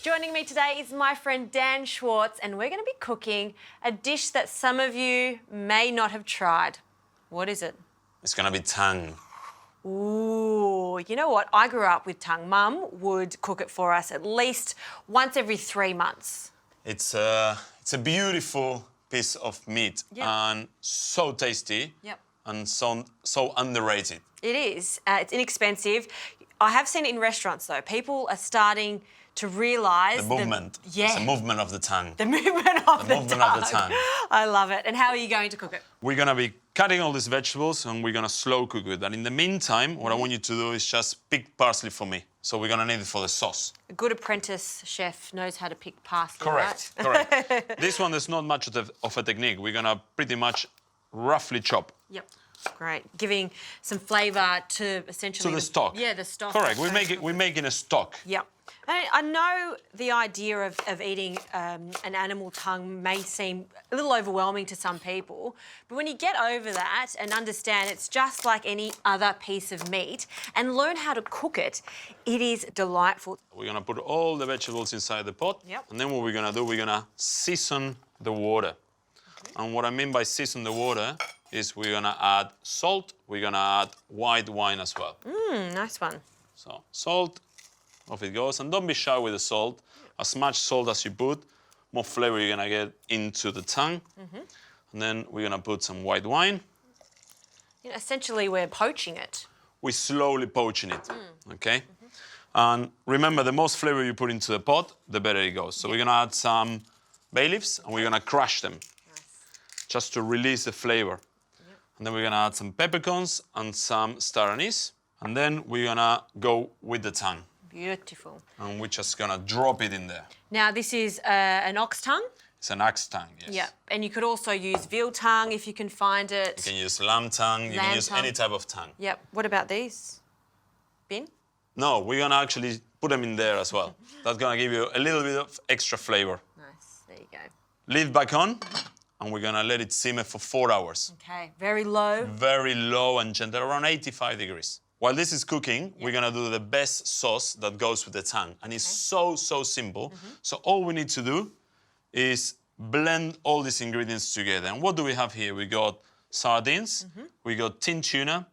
Joining me today is my friend Dan Schwartz, and we're going to be cooking a dish that some of you may not have tried. What is it? It's going to be tongue. Ooh, you know what? I grew up with tongue. Mum would cook it for us at least once every 3 months. It's a beautiful piece of meat and so tasty and so underrated. It is. It's inexpensive. I have seen it in restaurants though. People are starting to realise the movement. It's the movement of the tongue. The movement of the tongue. I love it. And how are you going to cook it? We're going to be cutting all these vegetables and we're going to slow cook it. And in the meantime, what I want you to do is just pick parsley for me. So we're going to need it for the sauce. A good apprentice chef knows how to pick parsley, Correct, right? correct. This one, there's not much of a technique. We're going to pretty much roughly chop. Yep. Great. Giving some flavour to essentially... To the stock. Yeah, the stock. Correct. We're making a stock. Yep. I know the idea of eating an animal tongue may seem a little overwhelming to some people, but when you get over that and understand it's just like any other piece of meat and learn how to cook it, it is delightful. We're going to put all the vegetables inside the pot. Yep. And then what we're going to do, we're going to season the water. Okay. And what I mean by season the water is we're going to add salt, we're going to add white wine as well. Nice one. So salt, off it goes. And don't be shy with the salt. As much salt as you put, more flavour you're going to get into the tongue. And then we're going to put some white wine. You know, essentially, we're poaching it. We're slowly poaching it, okay? And remember, the most flavour you put into the pot, the better it goes. So we're going to add some bay leaves and we're going to crush them just to release the flavour. And then we're going to add some peppercorns and some star anise. And then we're going to go with the tongue. Beautiful. And we're just going to drop it in there. Now, this is an ox tongue? It's an ox tongue, yes. Yeah, and you could also use veal tongue if you can find it. You can use lamb tongue, you can use any type of tongue. Yep. What about these? Bin? No, we're going to actually put them in there as well. That's going to give you a little bit of extra flavour. Nice. There you go. Leave back on, and we're going to let it simmer for 4 hours. Okay, very low. Very low and gentle, around 85 degrees. While this is cooking, we're going to do the best sauce that goes with the tongue. And it's so simple. So all we need to do is blend all these ingredients together. And what do we have here? We got sardines, we got tin tuna,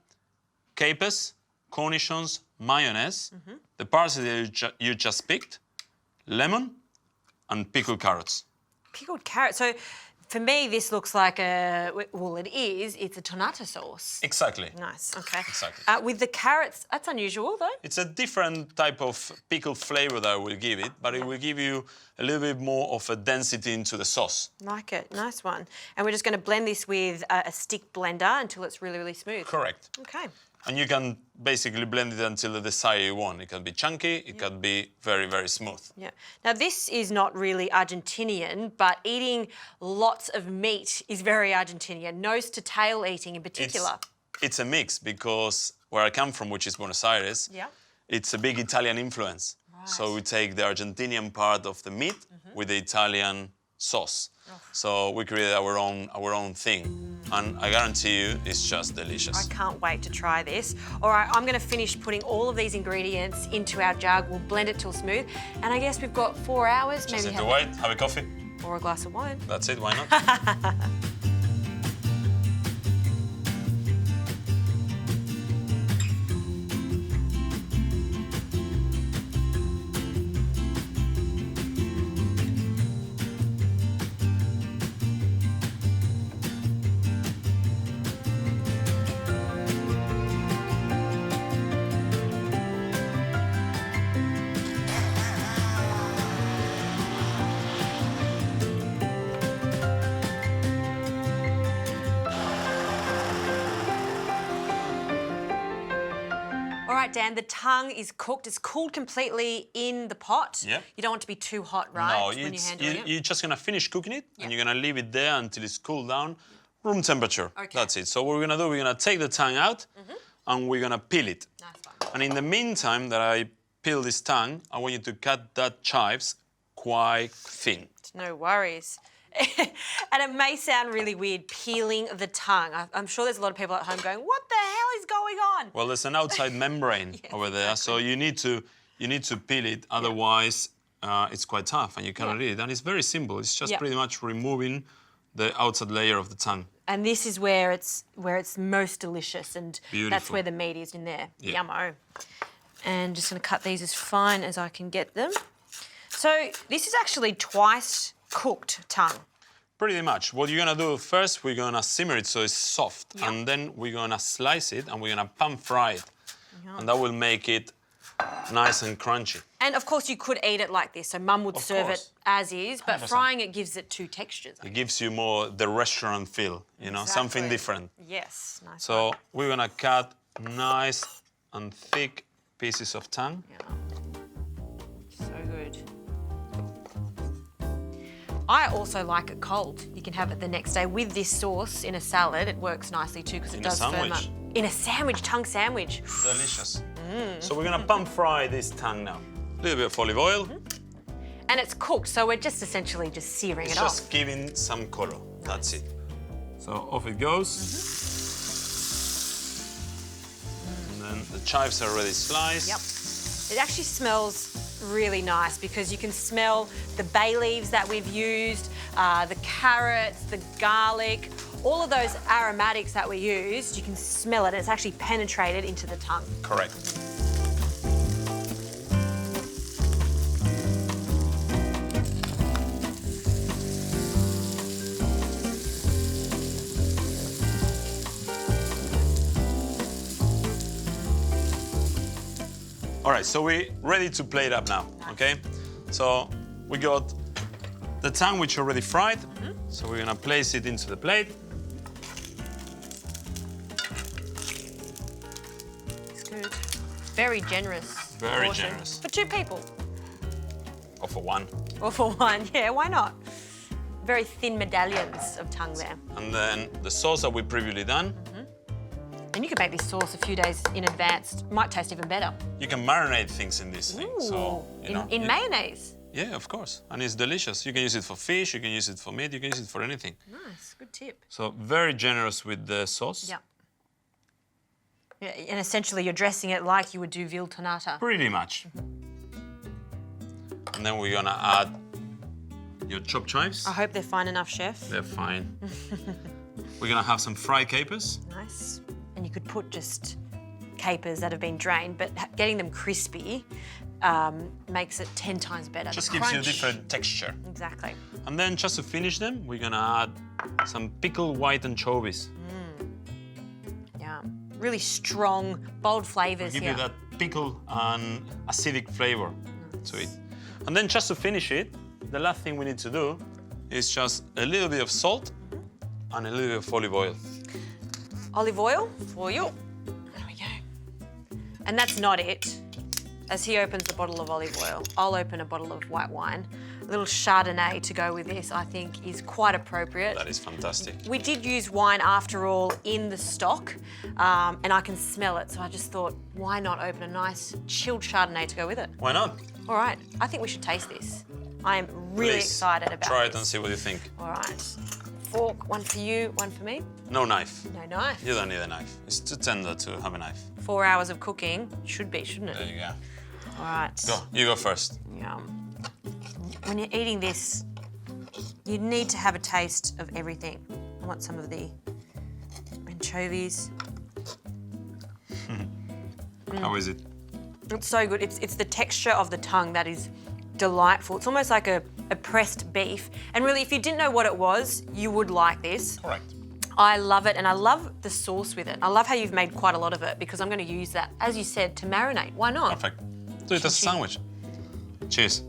capers, cornichons, mayonnaise, the parsley that you just picked, lemon, and pickled carrots. Pickled carrots. So for me, this looks like well, it's a tomato sauce. Exactly. Nice, okay. Exactly. With the carrots, that's unusual though. It's a different type of pickled flavour that I will give it, but it will give you a little bit more of a density into the sauce. Like it, nice one. And we're just going to blend this with a stick blender until it's really smooth. Correct. Okay. And you can basically blend it until the desire you want. It can be chunky, it can be very smooth. Yeah. Now, this is not really Argentinian, but eating lots of meat is very Argentinian. Nose to tail eating in particular. It's a mix because where I come from, which is Buenos Aires, it's a big Italian influence. Right. So we take the Argentinian part of the meat with the Italian sauce. So we created our own thing. And I guarantee you, it's just delicious. I can't wait to try this. All right, I'm going to finish putting all of these ingredients into our jug. We'll blend it till smooth. And I guess we've got 4 hours. Just need to wait, have a coffee. Or a glass of wine. That's it, why not? All right, Dan, the tongue is cooked. It's cooled completely in the pot. Yeah. You don't want it to be too hot, right? No, when you're handling it? you're just going to finish cooking it and you're going to leave it there until it's cooled down, room temperature. Okay. That's it. So what we're going to do, we're going to take the tongue out and we're going to peel it. Nice one. And in the meantime that I peel this tongue, I want you to cut that chives quite thin. No worries. And it may sound really weird, peeling the tongue. I'm sure there's a lot of people at home going, what the hell is going on? Well, there's an outside membrane over there, so you need to peel it, otherwise it's quite tough and you cannot eat it. And it's very simple. It's just Yeah. pretty much removing the outside layer of the tongue. And this is where it's most delicious, and that's Beautiful. where the meat is in there. Yeah. Yummo. And just going to cut these as fine as I can get them. So this is actually twice cooked tongue. Pretty much. What you're gonna do first, we're gonna simmer it so it's soft, Yeah. and then we're gonna slice it and we're gonna pan fry it, and that will make it nice and crunchy. And of course you could eat it like this, so Mum would Of serve course. it as is, but 100%. frying it gives it two textures. It gives you more the restaurant feel, something Exactly. different. Yes, nice. So we're gonna cut nice and thick pieces of tongue. Yeah. So good. I also like it cold. You can have it the next day with this sauce in a salad. It works nicely too because it In a does firm up. sandwich. In a sandwich, tongue sandwich. Delicious. So we're gonna pan fry this tongue now. A little bit of olive oil. And it's cooked, so we're just essentially just searing It's it just off. giving some color. That's it. So off it goes. And then the chives are already sliced. Yep. It actually smells really nice because you can smell the bay leaves that we've used, the carrots, the garlic, all of those aromatics that we used. You can smell it. It's actually penetrated into the tongue. Correct. All right, so we're ready to plate up now, okay? So we got the tongue, which already fried. So we're gonna place it into the plate. It's good. Very generous. Very portion. generous. For two people. Or for one. Or for one, yeah, why not? Very thin medallions of tongue there. And then the sauce that we previously done. And you could make this sauce a few days in advance. Might taste even better. You can marinate things in this thing. So, in mayonnaise. Yeah, of course. And it's delicious. You can use it for fish, you can use it for meat, you can use it for anything. Nice, good tip. So very generous with the sauce. Yeah. Yeah, and essentially you're dressing it like you would do veal tonata. Pretty much. And then we're gonna add your chopped chives. I hope they're fine enough, chef. They're fine. We're gonna have some fried capers. Nice. And you could put just capers that have been drained, but getting them crispy makes it 10 times better. Just The gives you a crunch. different texture. Exactly. And then just to finish them, we're gonna add some pickled white anchovies. Yeah. Really strong, bold flavours Give here. you that pickle and acidic flavor to it. And then just to finish it, the last thing we need to do is just a little bit of salt and a little bit of olive oil. Olive oil for you. There we go. And that's not it. As he opens the bottle of olive oil, I'll open a bottle of white wine. A little Chardonnay to go with this, I think, is quite appropriate. That is fantastic. We did use wine, after all, in the stock, and I can smell it, so I just thought, why not open a nice chilled Chardonnay to go with it? Why not? All right, I think we should taste this. I am really Please excited about try it this. and see what you think. All right, fork, one for you, one for me. No knife. No knife. You don't need a knife. It's too tender to have a knife. 4 hours of cooking, should be, shouldn't There it? you go. All right. Go. You go first. Yum. When you're eating this, you need to have a taste of everything. I want some of the anchovies. How is it? It's so good. It's the texture of the tongue that is delightful. It's almost like a pressed beef. And really, if you didn't know what it was, you would like this. Correct. I love it, and I love the sauce with it. I love how you've made quite a lot of it because I'm going to use that, as you said, to marinate. Why not? Perfect. Do it as a sandwich. Cheers.